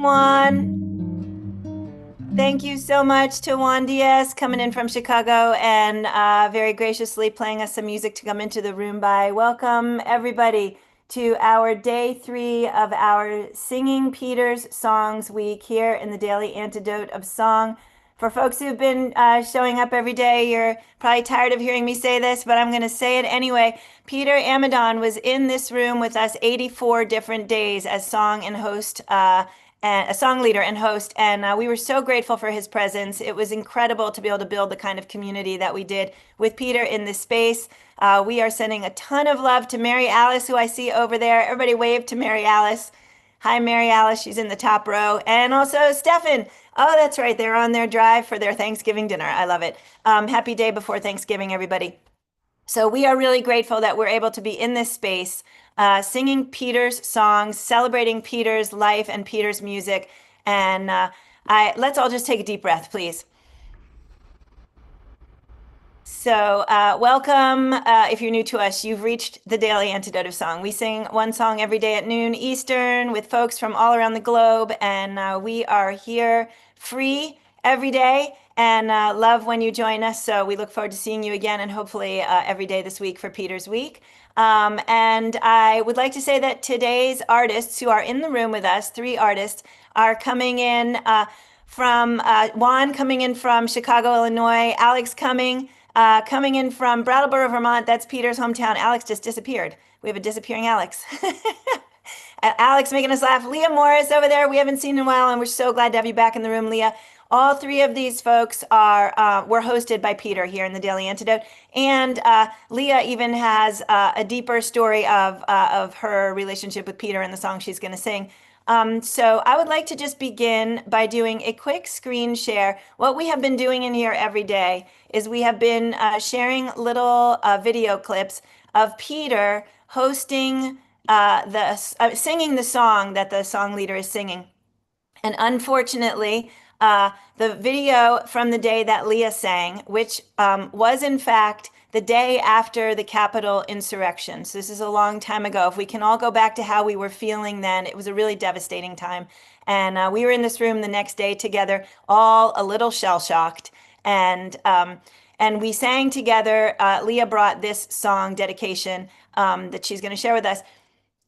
Juan. Thank you so much to Juan Dies coming in from Chicago and very graciously playing us some music to come into the room by. Welcome, everybody, to our day 3 of our Singing Peter's Songs week here in the Daily Antidote of Song. For folks who've been showing up every day, you're probably tired of hearing me say this, but I'm going to say it anyway. Peter Amidon was in this room with us 84 different days as song and host and a song leader and host, and we were so grateful for his presence. It was incredible to be able to build the kind of community that we did with Peter in this space. We are sending a ton of love to Mary Alice, who I see over there. Everybody wave to Mary Alice. Hi, Mary Alice. She's in the top row. And also Stefan. Oh, that's right. They're on their drive for their Thanksgiving dinner. I love it. Happy day before Thanksgiving, everybody. So we are really grateful that we're able to be in this space, singing Peter's songs, celebrating Peter's life and Peter's music. And let's all just take a deep breath, please. So welcome. If you're new to us, you've reached the Daily Antidote of Song. We sing one song every day at noon Eastern with folks from all around the globe. And we are here free every day and love when you join us. So we look forward to seeing you again and hopefully every day this week for Peter's Week. And I would like to say that today's artists who are in the room with us, 3 artists, are coming in from Juan coming in from Chicago, Illinois, Alex Cumming coming in from Brattleboro, Vermont. That's Peter's hometown. Alex just disappeared. We have a disappearing Alex. Alex making us laugh. Lea Morris over there. We haven't seen in a while, and we're so glad to have you back in the room, Lea. All 3 of these folks were hosted by Peter here in the Daily Antidote, and Lea even has a deeper story of her relationship with Peter and the song she's going to sing. So I would like to just begin by doing a quick screen share. What we have been doing in here every day is we have been sharing little video clips of Peter hosting singing the song that the song leader is singing. And unfortunately, the video from the day that Lea sang, which was in fact the day after the Capitol insurrection. So this is a long time ago. If we can all go back to how we were feeling then, it was a really devastating time. And we were in this room the next day together, all a little shell-shocked. And we sang together. Lea brought this song dedication that she's going to share with us.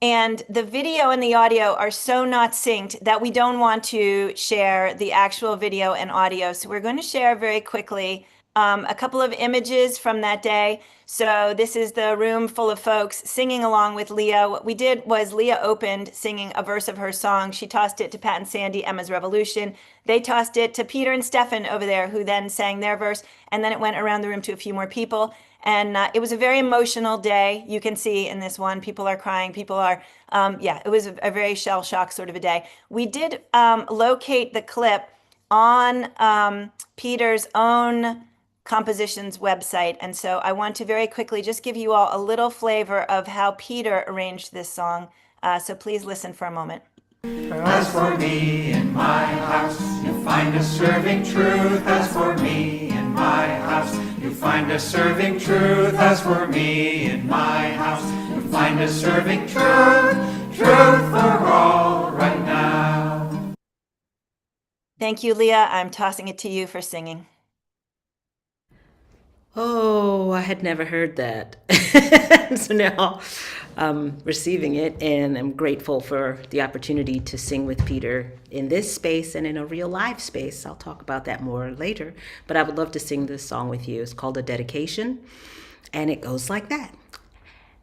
And the video and the audio are so not synced that we don't want to share the actual video and audio. So we're going to share very quickly a couple of images from that day. So this is the room full of folks singing along with Lea. What we did was Lea opened singing a verse of her song. She tossed it to Pat and Sandy, Emma's Revolution. They tossed it to Peter and Stefan over there, who then sang their verse. And then it went around the room to a few more people. And it was a very emotional day. You can see in this one, people are crying. People are, it was a very shell shock sort of a day. We did locate the clip on Peter's own compositions website. And so I want to very quickly just give you all a little flavor of how Peter arranged this song. So please listen for a moment. As for me in my house, you find us serving truth. As for me in my house, you find us serving truth. As for me in my house, you find us serving truth. Truth for all right now. Thank you, Lea. I'm tossing it to you for singing. Oh, I had never heard that. So now I'm receiving it, and I'm grateful for the opportunity to sing with Peter in this space and in a real live space. I'll talk about that more later, but I would love to sing this song with you. It's called A Dedication, and it goes like that.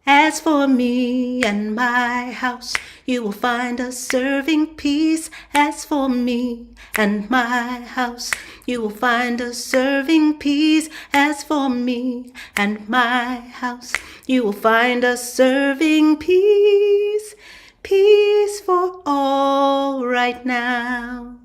As for me and my house, you will find us serving peace. As for me and my house, you will find us serving peace. As for me and my house, you will find us serving peace. Peace for all right now.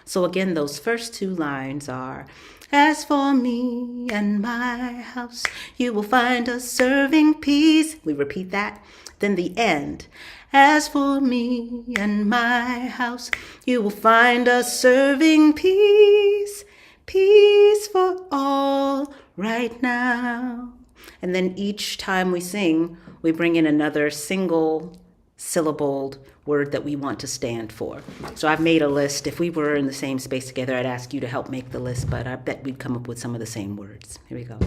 So again, those first 2 lines are, as for me and my house, you will find us serving peace. We repeat that. Then the end. As for me and my house, you will find us serving peace. Peace for all right now. And then each time we sing, we bring in another single syllabled word that we want to stand for. So I've made a list. If we were in the same space together, I'd ask you to help make the list, but I bet we'd come up with some of the same words. Here we go.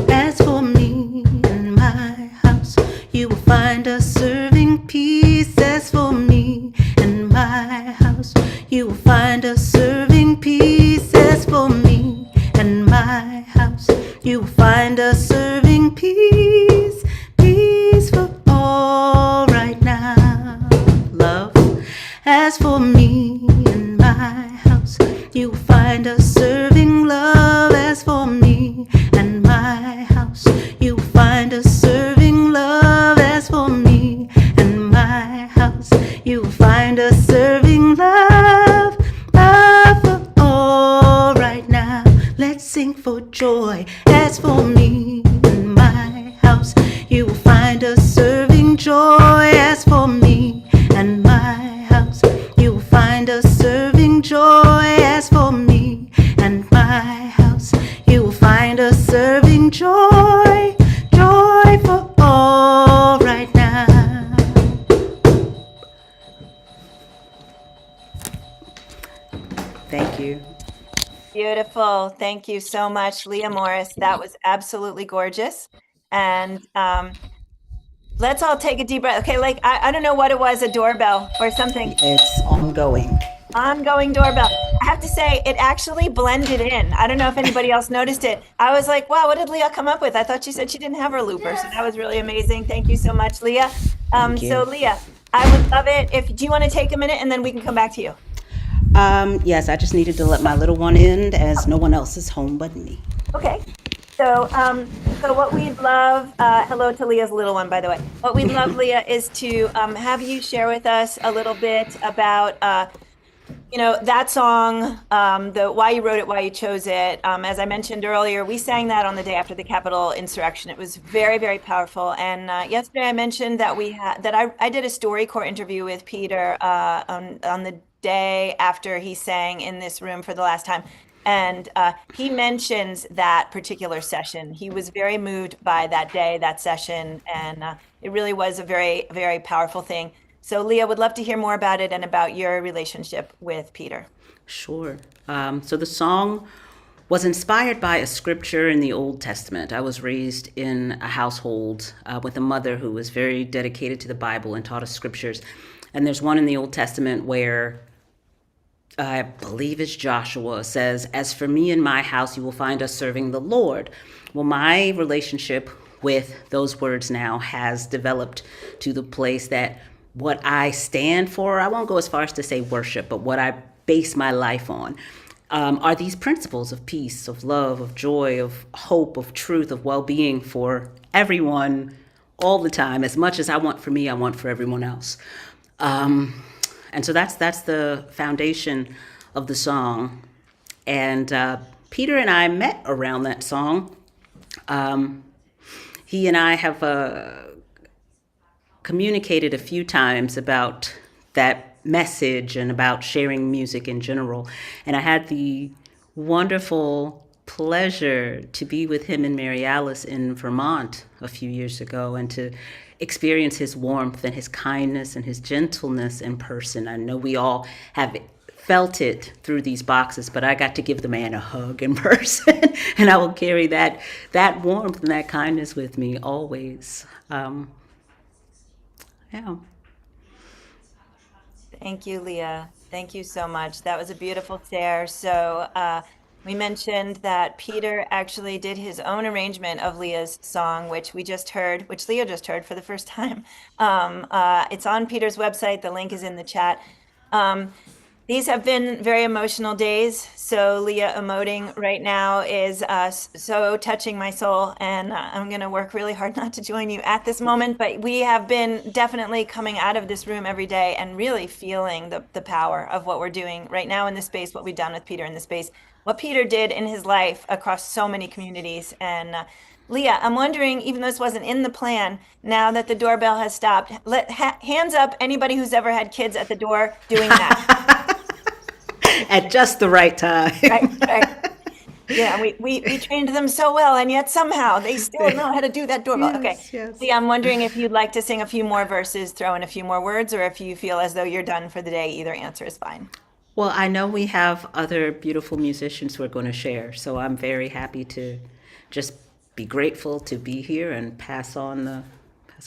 As for me and my house, you will find us serving peace. As for me and my house, you will find us serving peace. As for me and my house, you will find us serving peace. Peace for all right now. Love. As for me and my house, you will find us serving love. As for me and my house, you will find us serving love. As for me and my house, you will find us serving love. Love for all right now. Let's sing for joy. As for me and my house, you will find us serving joy. As for me and my house, you will find us serving joy. As for me and my house, you will find us serving joy. Joy for all right now. Thank you. Beautiful. Thank you so much, Lea Morris. That was absolutely gorgeous. And let's all take a deep breath. Okay, like I don't know what it was, a doorbell or something. It's ongoing. Ongoing doorbell. I have to say, it actually blended in. I don't know if anybody else noticed it. I was like, wow, what did Lea come up with? I thought she said she didn't have her looper. So that was really amazing. Thank you so much, Lea. Thank you. So Lea, I would love it do you want to take a minute and then we can come back to you? Yes, I just needed to let my little one in as no one else is home but me. Okay. So, what we'd love, hello to Leah's little one, by the way. What we'd love, Lea, is to have you share with us a little bit about, that song, the why you wrote it, why you chose it. As I mentioned earlier, we sang that on the day after the Capitol insurrection. It was very, very powerful. And yesterday I mentioned that I did a StoryCorps interview with Peter on the day after he sang in this room for the last time. And he mentions that particular session. He was very moved by that day, that session, and it really was a very, very powerful thing. So Lea, would love to hear more about it and about your relationship with Peter. Sure. So the song was inspired by a scripture in the Old Testament. I was raised in a household with a mother who was very dedicated to the Bible and taught us scriptures. And there's one in the Old Testament where I believe it's Joshua, says, "As for me and my house, you will find us serving the Lord." Well, my relationship with those words now has developed to the place that what I stand for, I won't go as far as to say worship, but what I base my life on are these principles of peace, of love, of joy, of hope, of truth, of well-being for everyone all the time. As much as I want for me, I want for everyone else. And so that's the foundation of the song. And Peter and I met around that song. He and I have communicated a few times about that message and about sharing music in general. And I had the wonderful pleasure to be with him and Mary Alice in Vermont a few years ago and to experience his warmth and his kindness and his gentleness in person. I know we all have felt it through these boxes, but I got to give the man a hug in person, and I will carry that warmth and that kindness with me always. Yeah. Thank you, Lea. Thank you so much. That was a beautiful share. So we mentioned that Peter actually did his own arrangement of Leah's song, which Lea just heard for the first time. It's on Peter's website. The link is in the chat. These have been very emotional days. So Lea emoting right now is so touching my soul. And I'm going to work really hard not to join you at this moment. But we have been definitely coming out of this room every day and really feeling the power of what we're doing right now in this space, what we've done with Peter in this space, what Peter did in his life across so many communities. And Lea, I'm wondering, even though this wasn't in the plan, now that the doorbell has stopped, hands up anybody who's ever had kids at the door doing that. At just the right time. Right. Yeah, we trained them so well, and yet somehow they still know how to do that doorbell. Okay. Yes, yes. See, I'm wondering if you'd like to sing a few more verses, throw in a few more words, or if you feel as though you're done for the day, either answer is fine. Well, I know we have other beautiful musicians who are going to share, so I'm very happy to just be grateful to be here and pass on the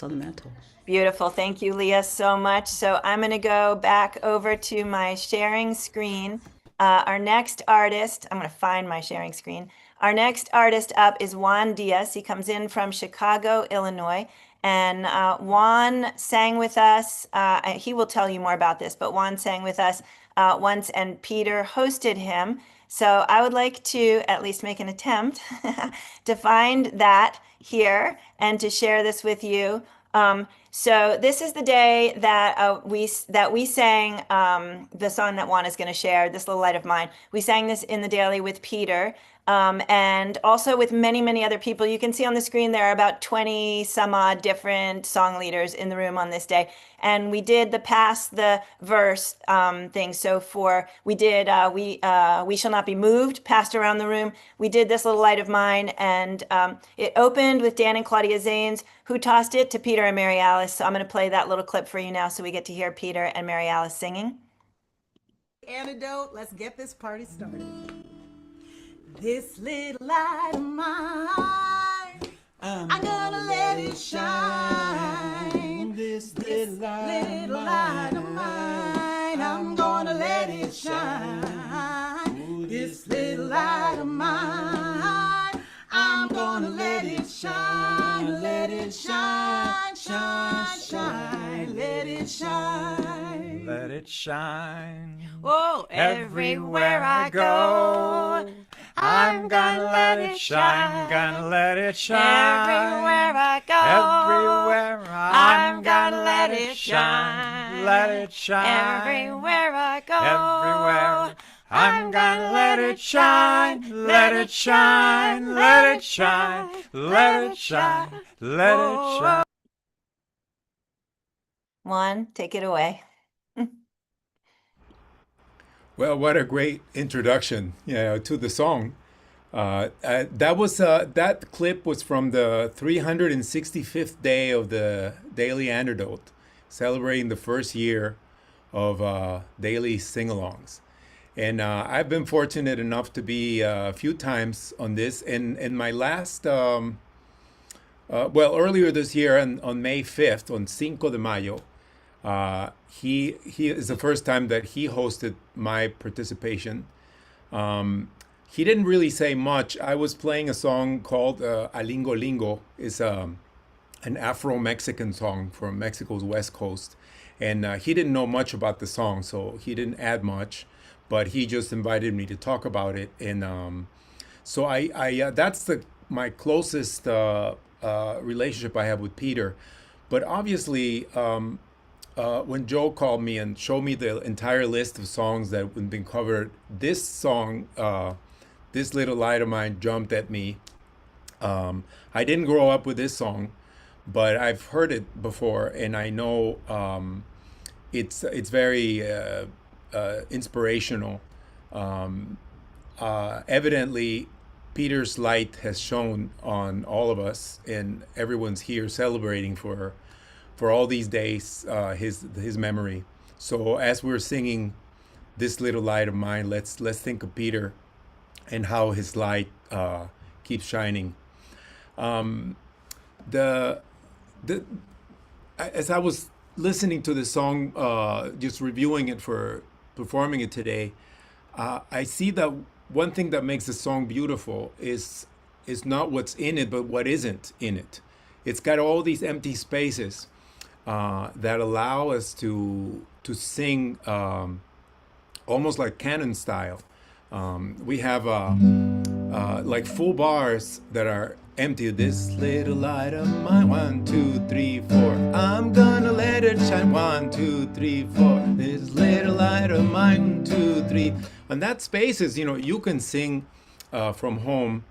mantle. Beautiful. Thank you, Leah, so much. So I'm going to go back over to my sharing screen. Our next artist, I'm going to find my sharing screen. Our next artist up is Juan Dies. He comes in from Chicago, Illinois. And Juan sang with us. He will tell you more about this, but Juan sang with us once, and Peter hosted him. So I would like to at least make an attempt to find that here and to share this with you. So this is the day that we sang the song that Juan is going to share, "This Little Light of Mine." We sang this in the daily with Peter, and also with many, many other people. You can see on the screen there are about 20 some odd different song leaders in the room on this day. And we did the pass the verse thing. So we shall not be moved, passed around the room. We did "This Little Light of Mine," and it opened with Dan and Claudia Zanes, who tossed it to Peter and Mary Alice. So I'm going to play that little clip for you now so we get to hear Peter and Mary Alice singing. Antidote, let's get this party started. This little light of mine, I'm gonna let it shine. This little light of mine, I'm gonna let it shine. This little light of mine, I'm gonna let it shine, let it shine, shine, shine, let it shine. Let it shine. Oh, everywhere I go, I'm gonna let it shine, gonna let it shine. everywhere I go, Everywhere I'm gonna let it shine. let it shine. Everywhere I go, Everywhere I'm gonna let it shine, let it shine, let it shine, let it shine, let it shine. Juan, take it away. Well, what a great introduction, to the song. That clip was from the 365th day of the Daily Antidote, celebrating the first year of daily sing-alongs. And I've been fortunate enough to be a few times on this. And my last, earlier this year on May 5th, on Cinco de Mayo, he is the first time that he hosted my participation. He didn't really say much. I was playing a song called Alingo Lingo. It's an Afro-Mexican song from Mexico's West Coast. And he didn't know much about the song, so he didn't add much. But he just invited me to talk about it. And so that's my closest relationship I have with Peter. But obviously, when Joe called me and showed me the entire list of songs that have been covered, this song, "This Little Light of Mine," jumped at me. I didn't grow up with this song, but I've heard it before, and I know it's very inspirational. Evidently, Peter's light has shone on all of us, and everyone's here celebrating for all these days his memory. So as we're singing "This Little Light of Mine," let's think of Peter and how his light keeps shining. The as I was listening to the song, just reviewing it for performing it today, I see that one thing that makes the song beautiful is not what's in it, but what isn't in it. It's got all these empty spaces that allow us to sing almost like canon style. We have like full bars that are empty. "This little light of mine, 1, 2, 3, 4. I'm gonna let it shine, 1, 2, 3, 4. This little light of mine, 1, 2, 3." And that space is, you can sing from home.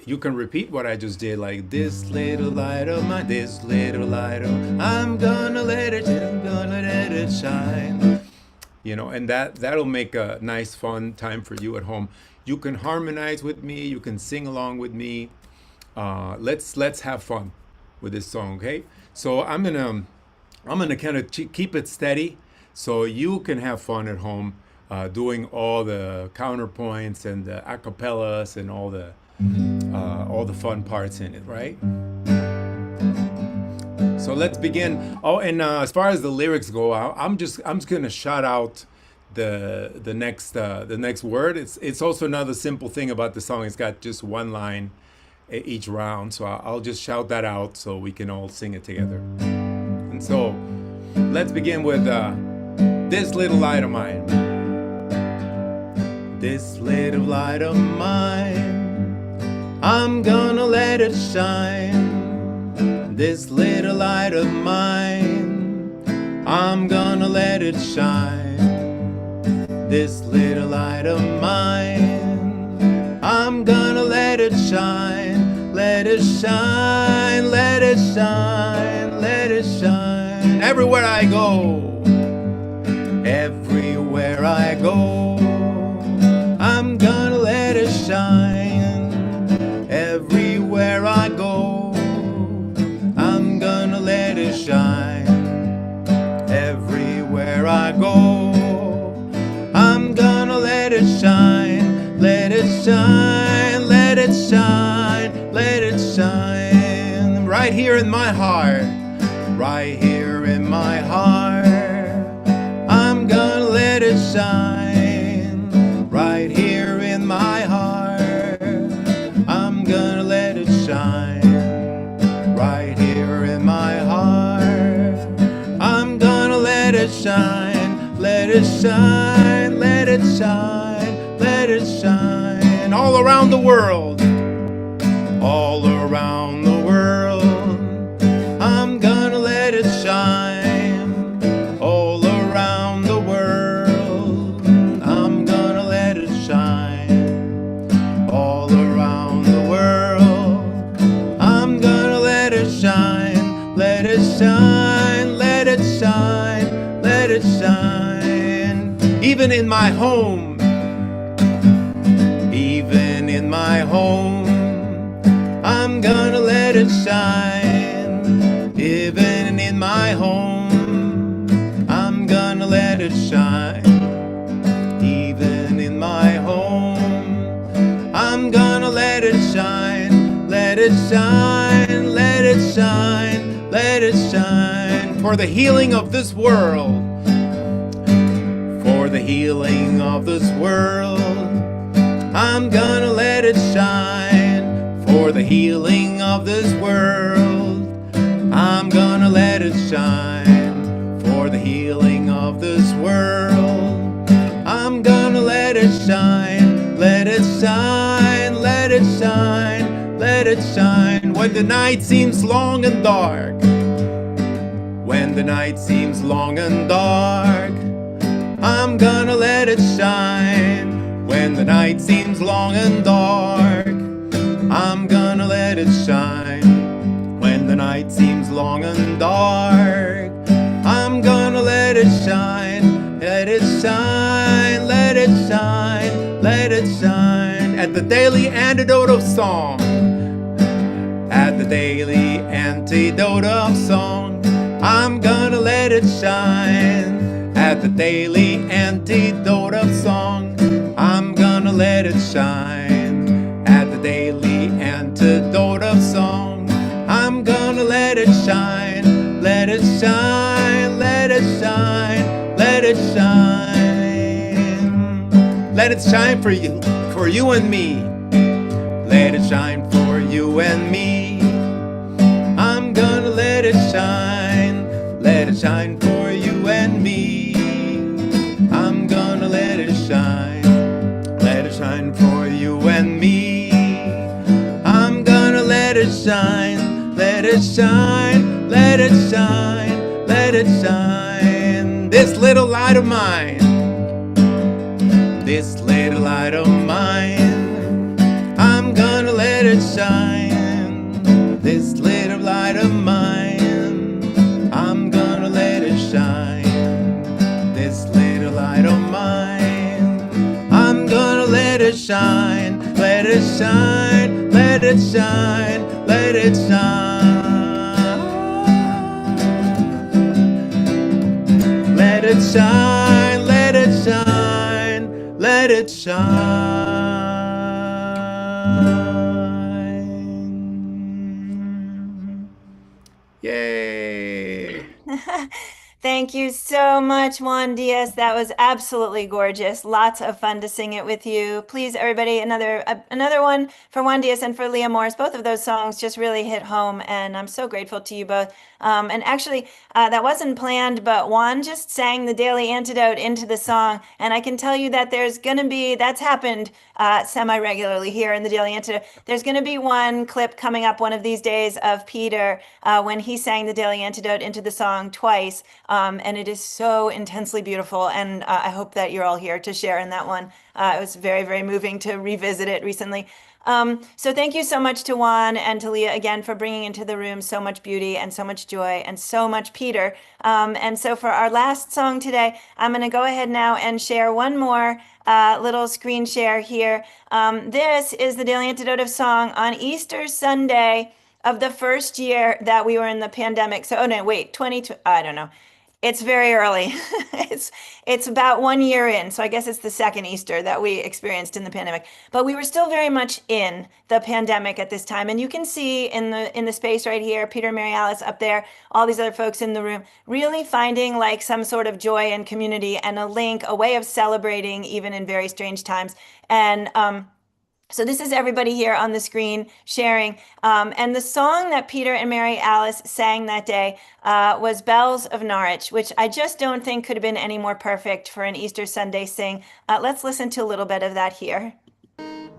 You can repeat what I just did, like "This little light of mine, this little light of mine, I'm gonna let it shine." And that'll make a nice, fun time for you at home. You can harmonize with me. You can sing along with me. Let's have fun with this song, okay? So I'm gonna kind of keep it steady, so you can have fun at home, doing all the counterpoints and the acapellas and all the fun parts in it, right? So let's begin. Oh, and as far as the lyrics go, I'm just gonna shout out the next word. It's also another simple thing about the song. It's got just one line each round, so I'll just shout that out so we can all sing it together. And so let's begin with This Little Light of Mine. This little light of mine, I'm gonna let it shine. This little light of mine, I'm gonna let it shine. This little light of mine, I'm gonna let it shine. Let it shine, let it shine, let it shine. Everywhere I go, everywhere I go, I'm gonna let it shine. Everywhere I go, I'm gonna let it shine. Everywhere I go, I'm gonna let it shine. Let it shine, let it shine, let it shine. Right here in my heart, right here in my heart, I'm gonna let it shine. Right here in my heart, I'm gonna let it shine. Right here in my heart, I'm gonna let it shine. Let it shine, let it shine, let it shine. All around the world, all around the world, I'm gonna let it shine. All around the world, I'm gonna let it shine. All around the world, I'm gonna let it shine. Let it shine, let it shine, let it shine. Even in my home, even in my home, I'm gonna let it shine. Even in my home, I'm gonna let it shine. Even in my home, I'm gonna let it shine. Let it shine, let it shine, let it shine. For the healing of this world, for the healing of this world, I'm gonna let it shine. For the healing of this world, I'm gonna let it shine. For the healing of this world, I'm gonna let it shine. Let it shine, let it shine, let it shine. When the night seems long and dark, when the night seems long and dark, I'm gonna let it shine. When the night seems long and dark, I'm gonna let it shine. When the night seems long and dark, I'm gonna let it shine. Let it shine, let it shine, let it shine. At the daily antidote of song, at the daily antidote of song, I'm gonna let it shine. At the daily antidote of song, I'm gonna let it shine. At the daily antidote of song, I'm gonna let it shine. Let it shine, let it shine, let it shine. Let it shine for you and me. Let it shine for you and me. I'm gonna let it shine. Let it shine for you and me. I'm gonna let it shine. Let it shine for you and me. I'm gonna let it shine. Let it shine, let it shine, let it shine. This little light of mine, this little light of mine, I'm gonna let it shine. This little light of mine, I'm gonna let it shine. This little light of mine, I'm gonna let it shine. it shine, let it shine, let it shine. Let it shine, let it shine, let it shine. Yay! Thank you so much, Juan Diaz. That was absolutely gorgeous. Lots of fun to sing it with you. Please, everybody, another one for Juan Diaz and for Lea Morris. Both of those songs just really hit home, and I'm so grateful to you both. And actually, that wasn't planned, but Juan just sang the Daily Antidote into the song, and I can tell you that that's happened semi-regularly here in the Daily Antidote. There's going to be one clip coming up one of these days of Peter when he sang the Daily Antidote into the song twice. And it is so intensely beautiful. And I hope that you're all here to share in that one. It was very, very moving to revisit it recently. So thank you so much to Juan and to Lea again for bringing into the room so much beauty and so much joy and so much Peter. And so for our last song today, I'm going to go ahead now and share one more little screen share here. This is the Daily Antidote of Song on Easter Sunday of the first year that we were in the pandemic. So, oh no, wait, 20, I don't know. It's very early. it's about 1 year in. So I guess it's the second Easter that we experienced in the pandemic. But we were still very much in the pandemic at this time. And you can see in the space right here, Peter and Mary Alice up there, all these other folks in the room, really finding like some sort of joy and community and a link, a way of celebrating even in very strange times. And so this is everybody here on the screen sharing. And the song that Peter and Mary Alice sang that day was Bells of Norwich, which I just don't think could have been any more perfect for an Easter Sunday sing. Let's listen to a little bit of that here.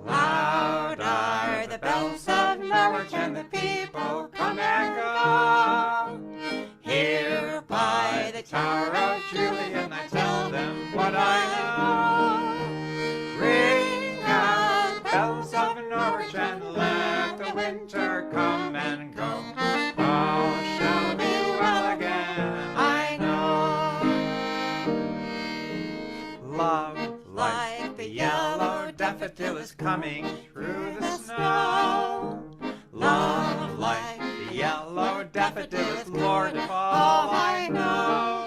Loud are the bells of Norwich, and the people come and go. Here by the Tower of Julian, I tell them what I know. Ring out bells of Norwich, and let the winter come and go. All shall be well again, I know. Love, like the yellow daffodil, is coming through the snow. Love, like the yellow daffodil, is Lord of all I know.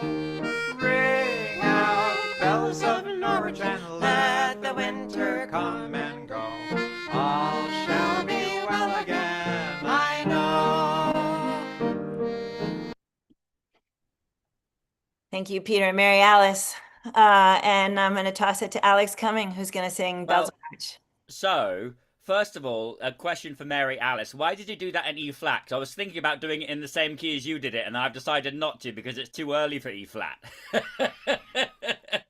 Ring out bells of Norwich, and let the winter come and go. All shall be well again, I know. Thank you, Peter and Mary Alice. And I'm going to toss it to Alex Cumming, who's going to sing Bells of Norwich. So, first of all, a question for Mary Alice. Why did you do that in E flat? 'Cause I was thinking about doing it in the same key as you did it, and I've decided not to because it's too early for E flat.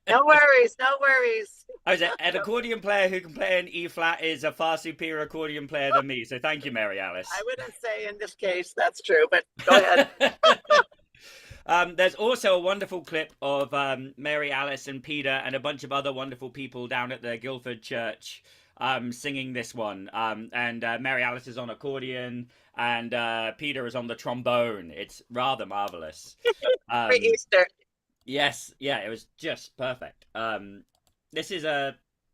No worries, no worries. An accordion player who can play in E flat is a far superior accordion player than me. So thank you, Mary Alice. I wouldn't say in this case that's true, but go ahead. There's also a wonderful clip of Mary Alice and Peter and a bunch of other wonderful people down at the Guildford Church singing this one. And Mary Alice is on accordion and Peter is on the trombone. It's rather marvelous. For Easter. Yes, yeah, it was just perfect. This is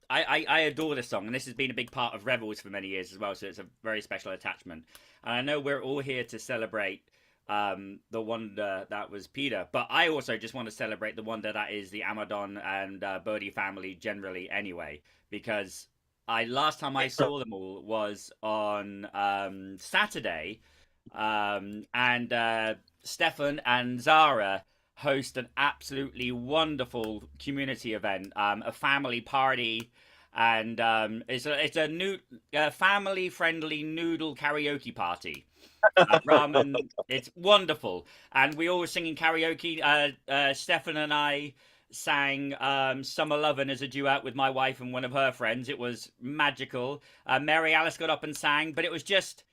I adore this song, and this has been a big part of Revels for many years as well, so it's a very special attachment. And I know we're all here to celebrate the wonder that was Peter, but I also just want to celebrate the wonder that is the Amadon and Bodhi family generally anyway, because last time I saw them all was on Saturday, and Stefan and Zara host an absolutely wonderful community event, a family party, and it's a family friendly noodle karaoke party. Ramen, it's wonderful, and we all were singing karaoke. Stefan and I sang Summer Lovin' as a duet with my wife and one of her friends. It was magical. Mary Alice got up and sang, but it was just.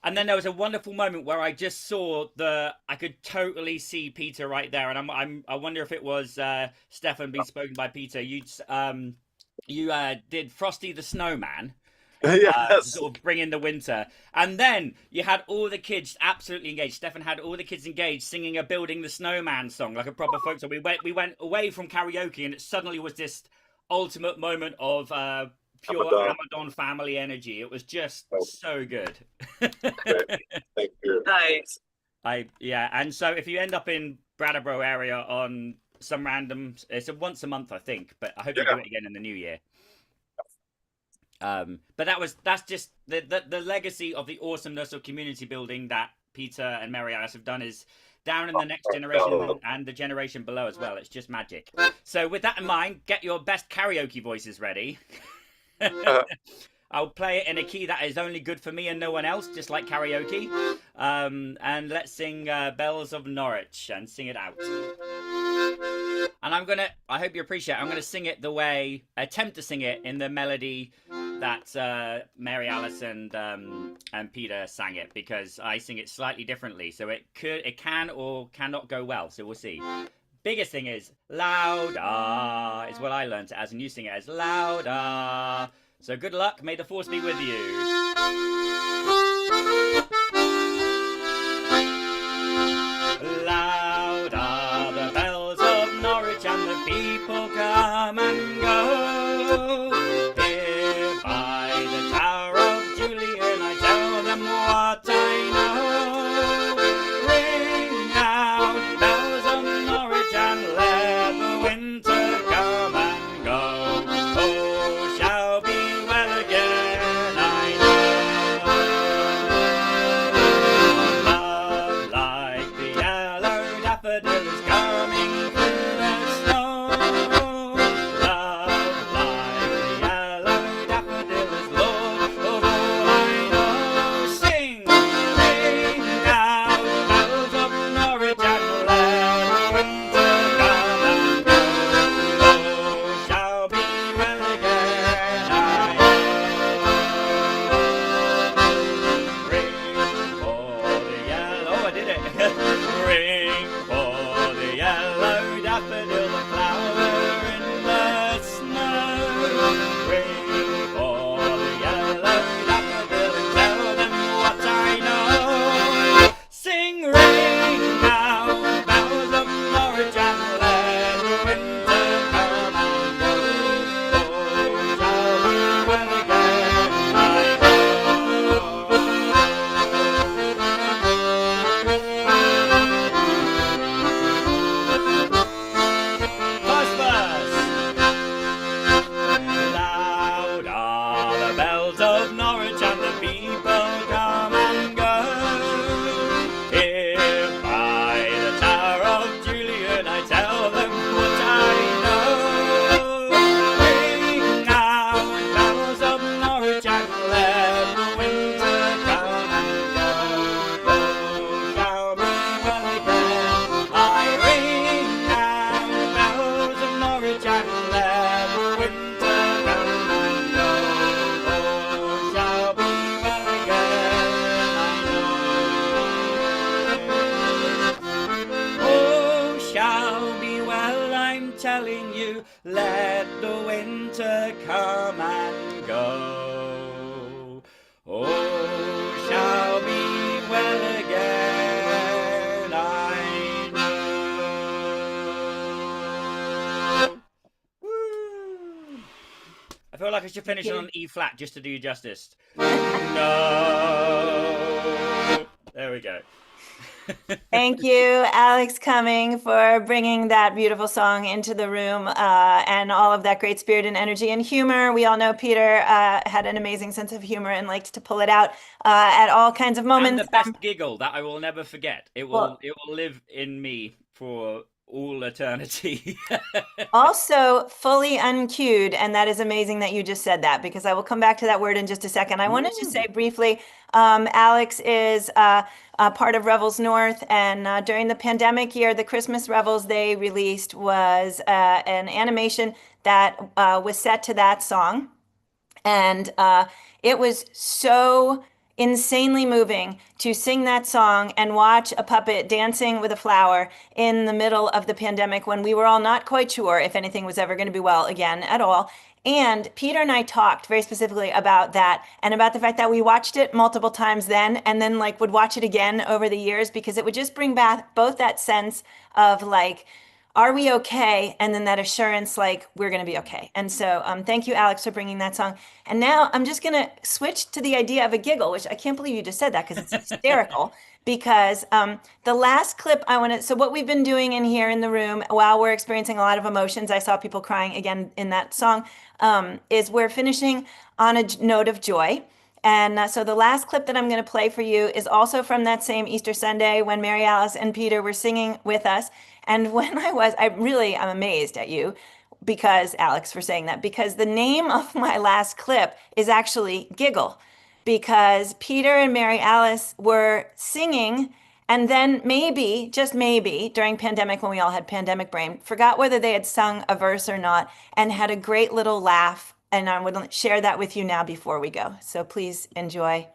And then there was a wonderful moment where I just saw I could totally see Peter right there, and I wonder if it was Stefan being spoken by Peter. You did Frosty the Snowman. Yes. Sort of bring in the winter, and then you had all the kids absolutely engaged. Stefan had all the kids engaged, singing a "Building the Snowman" song like a proper folk song. We went away from karaoke, and it suddenly was this ultimate moment of pure Ramadan. Ramadan family energy. It was just Oh, so good. okay. Thank you. Nice. Yeah, and so if you end up in Brattleboro area on some random, it's a once a month I think, but I hope you Yeah. do it again in the new year. But that's just the legacy of the awesomeness of community building that Peter and Mary Alice have done is down in the next generation and the generation below as well. It's just magic. So with that in mind, get your best karaoke voices ready. I'll play it in a key that is only good for me and no one else, just like karaoke. And let's sing Bells of Norwich and sing it out. And I hope you appreciate it, I'm gonna sing it attempt to sing it in the melody that Mary Alice and Peter sang it, because I sing it slightly differently. So it can or cannot go well. So we'll see. Biggest thing is louder is what I learned it as, and you sing it as louder. So good luck. May the force be with you. Louder, the bells of Norwich and the people come and go. Here by the Tower of Julian I tell them what I know. Ring out bells of Norwich and let the winter come and go. Oh, shall be well again, I know. Love like the yellow daffodil is coming through the snow. Love like the yellow daffodil is Lord of all I know. Sing, ring out bells of Norwich and let winter come and go. Oh, shall be well again, I know. Ring for the yellow, oh I did it. Ring for the yellow daffodil, the flower in the snow. Ring for the yellow daffodil and tell them what I know. Sing, ring now, bells of Norwich and let the winter come and go. Oh, shall be well again, I know. First verse. Louder, the bells of Norwich and the people come and go. Here by the Tower of Julian I tell them what I know. Ring out bells of Norwich and let the winter come and go. Oh, shall be well again. I ring out bells of Norwich and let the winter come and go. Oh, shall be well again, I know. Oh, shall be well, I'm telling you. Let the winter come and go. Oh, shall be well again, I know. Woo. I feel like I should finish it on E flat just to do you justice. No. There we go. Thank you, Alex Cumming, for bringing that beautiful song into the room and all of that great spirit and energy and humor. We all know Peter had an amazing sense of humor and liked to pull it out at all kinds of And moments. the best giggle that I will never forget. It will live in me for all eternity. Also fully uncued, and that is amazing that you just said that, because I will come back to that word in just a second. I wanted to say briefly, Alex is a part of Revels North, and during the pandemic year, the Christmas Revels they released was an animation that was set to that song. And it was so insanely moving to sing that song and watch a puppet dancing with a flower in the middle of the pandemic when we were all not quite sure if anything was ever going to be well again at all. And Peter and I talked very specifically about that and about the fact that we watched it multiple times then and then would watch it again over the years, because it would just bring back both that sense of are we okay? And then that assurance, like, we're going to be okay. And so thank you, Alex, for bringing that song. And now I'm just going to switch to the idea of a giggle, which I can't believe you just said that because it's hysterical. Because the last clip I want to, so what we've been doing in here in the room while we're experiencing a lot of emotions, I saw people crying again in that song, is we're finishing on a note of joy. And so the last clip that I'm going to play for you is also from that same Easter Sunday when Mary Alice and Peter were singing with us. And when I'm amazed at you because, Alex, for saying that, because the name of my last clip is actually Giggle, because Peter and Mary Alice were singing and then maybe, just maybe, during pandemic when we all had pandemic brain, forgot whether they had sung a verse or not and had a great little laugh. And I would share that with you now before we go. So please enjoy.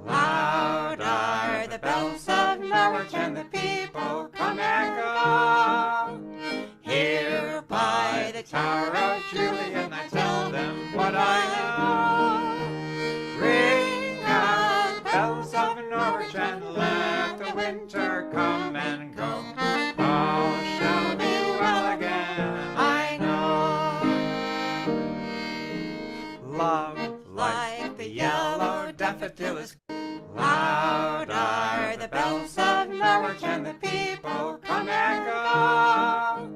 Loud are the bells of Norwich, and the people come and go. Here by the Tower of Julian, I tell them what I know. Ring out bells of Norwich, and let the winter come and go. All shall be well again, I know. Love like the yellow daffodil is. Loud are the bells of Norwich, and the people come and go.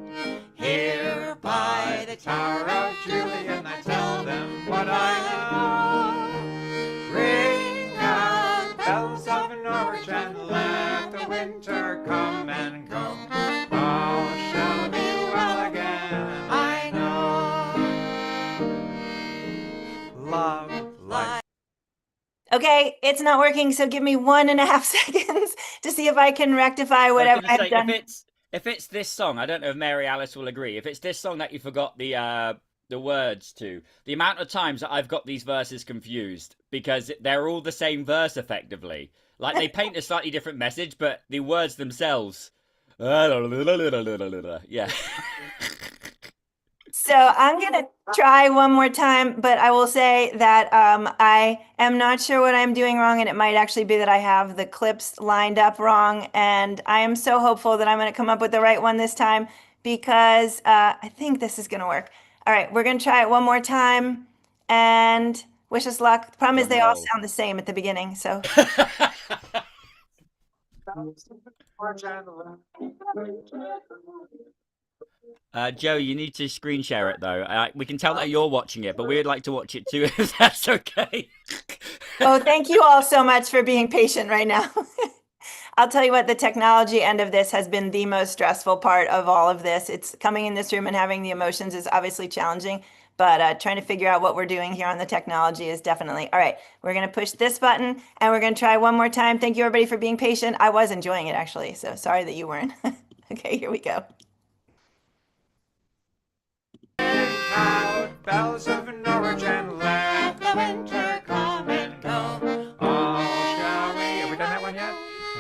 Here by the Tower of Julian, I tell them what I know. Ring out bells of Norwich, and let the winter come and go. All shall be well again, I know. Love like. Okay, it's not working, so give me 1.5 seconds to see if I can rectify whatever I've done. If it's this song, I don't know if Mary Alice will agree. If it's this song that you forgot the words to, the amount of times that I've got these verses confused because they're all the same verse effectively. Like they paint a slightly different message, but the words themselves. Yeah. So I'm going to try one more time, but I will say that I am not sure what I'm doing wrong, and it might actually be that I have the clips lined up wrong. And I am so hopeful that I'm going to come up with the right one this time because I think this is going to work. All right, we're going to try it one more time and wish us luck. The problem is they all sound the same at the beginning, so. Joe, you need to screen share it though. We can tell that you're watching it, but we'd like to watch it too, if that's okay. Oh, thank you all so much for being patient right now. I'll tell you what, the technology end of this has been the most stressful part of all of this. It's coming in this room and having the emotions is obviously challenging, but trying to figure out what we're doing here on the technology is definitely. All right, we're going to push this button and we're going to try one more time. Thank you everybody for being patient. I was enjoying it actually, so sorry that you weren't. Okay, here we go. Out bells of Norwich, and let the winter come and go. Oh, shall we? Have we done that one yet?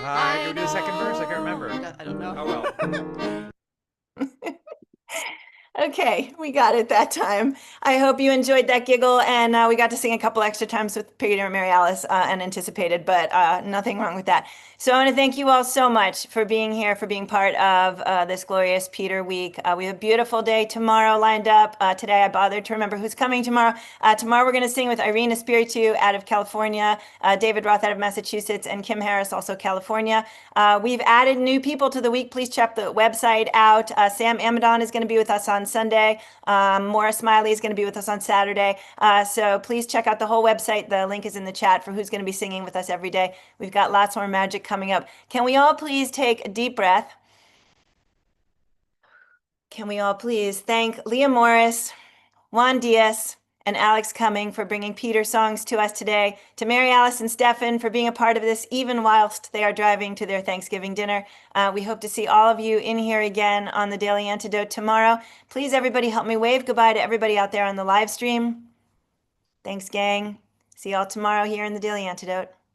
I do the second verse. I can't remember. I don't know. Oh well. Okay, we got it that time. I hope you enjoyed that giggle, and we got to sing a couple extra times with Peter and Mary Alice unanticipated, but nothing wrong with that. So I want to thank you all so much for being here, for being part of this glorious Peter week. We have a beautiful day tomorrow lined up. Today I bothered to remember who's coming tomorrow. Tomorrow we're going to sing with Irene Espiritu out of California, David Roth out of Massachusetts, and Kim Harris, also California. We've added new people to the week. Please check the website out. Sam Amadon is going to be with us on Sunday. Maura Smiley is going to be with us on Saturday. So please check out the whole website. The link is in the chat for who's going to be singing with us every day. We've got lots more magic coming up. Can we all please take a deep breath? Can we all please thank Lea Morris, Juan Dies, and Alex Cumming for bringing Peter songs to us today, to Mary Alice and Stefan for being a part of this even whilst they are driving to their Thanksgiving dinner. We hope to see all of you in here again on the Daily Antidote tomorrow. Please, everybody, help me wave goodbye to everybody out there on the live stream. Thanks, gang. See y'all tomorrow here in the Daily Antidote.